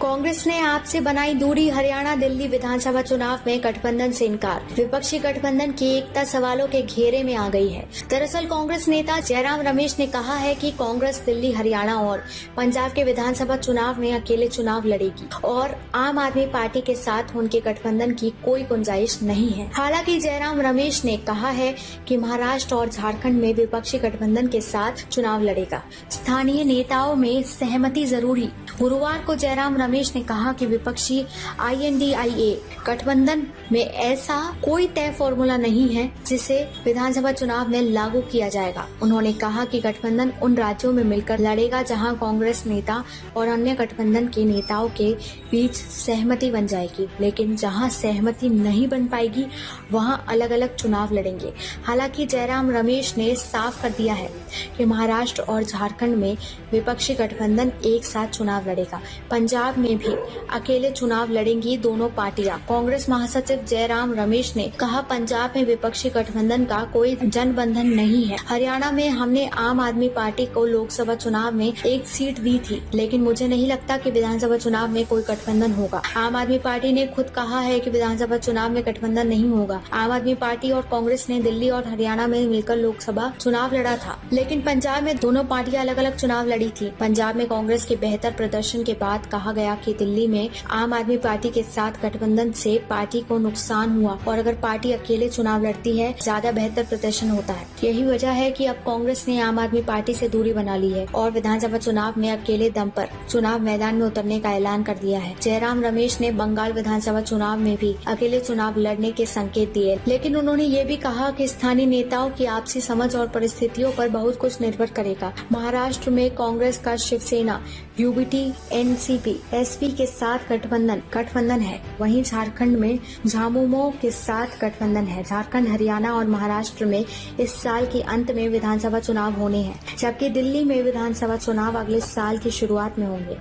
कांग्रेस ने आपसे बनाई दूरी, हरियाणा दिल्ली विधानसभा चुनाव में गठबंधन से इनकार। विपक्षी गठबंधन की एकता सवालों के घेरे में आ गई है। दरअसल कांग्रेस नेता जयराम रमेश ने कहा है कि कांग्रेस दिल्ली, हरियाणा और पंजाब के विधानसभा चुनाव में अकेले चुनाव लड़ेगी और आम आदमी पार्टी के साथ उनके गठबंधन की कोई गुंजाइश नहीं है। हालांकि जयराम रमेश ने कहा है कि महाराष्ट्र और झारखंड में विपक्षी गठबंधन के साथ चुनाव लड़ेगा। स्थानीय नेताओं में सहमति जरूरी। गुरुवार को जयराम रमेश ने कहा कि विपक्षी INDIA गठबंधन में ऐसा कोई तय फॉर्मूला नहीं है जिसे विधानसभा चुनाव में लागू किया जाएगा। उन्होंने कहा कि गठबंधन उन राज्यों में मिलकर लड़ेगा जहां कांग्रेस नेता और अन्य गठबंधन के नेताओं के बीच सहमति बन जाएगी, लेकिन जहां सहमति नहीं बन पाएगी वहां अलग अलग चुनाव लड़ेंगे। हालांकि जयराम रमेश ने साफ कर दिया है कि महाराष्ट्र और झारखंड में विपक्षी गठबंधन एक साथ चुनाव लड़ेगा। पंजाब में भी अकेले चुनाव लड़ेंगी दोनों पार्टियां। कांग्रेस महासचिव जयराम रमेश ने कहा, पंजाब में विपक्षी गठबंधन का कोई जनबंधन नहीं है। हरियाणा में हमने आम आदमी पार्टी को लोकसभा चुनाव में एक सीट दी थी, लेकिन मुझे नहीं लगता कि विधानसभा चुनाव में कोई गठबंधन होगा। आम आदमी पार्टी ने खुद कहा है कि विधानसभा चुनाव में गठबंधन नहीं होगा। आम आदमी पार्टी और कांग्रेस ने दिल्ली और हरियाणा में मिलकर लोकसभा चुनाव लड़ा था, लेकिन पंजाब में दोनों पार्टियां अलग अलग चुनाव लड़ी थी। पंजाब में कांग्रेस के बेहतर प्रदर्शन के बाद कहा गया कि दिल्ली में आम आदमी पार्टी के साथ गठबंधन से पार्टी को नुकसान हुआ और अगर पार्टी अकेले चुनाव लड़ती है ज्यादा बेहतर प्रदर्शन होता है। यही वजह है कि अब कांग्रेस ने आम आदमी पार्टी से दूरी बना ली है और विधानसभा चुनाव में अकेले दम पर चुनाव मैदान में उतरने का ऐलान कर दिया है। जयराम रमेश ने बंगाल विधानसभा चुनाव में भी अकेले चुनाव लड़ने के संकेत दिए, लेकिन उन्होंने ये भी कहा कि स्थानीय नेताओं की आपसी समझ और परिस्थितियों पर बहुत कुछ निर्भर करेगा। महाराष्ट्र में कांग्रेस का शिवसेना, UBT, NCP, SP के साथ गठबंधन है। वहीं झारखंड में झामुमो के साथ गठबंधन है। झारखंड, हरियाणा और महाराष्ट्र में इस साल के अंत में विधानसभा चुनाव होने हैं, जबकि दिल्ली में विधानसभा चुनाव अगले साल की शुरुआत में होंगे।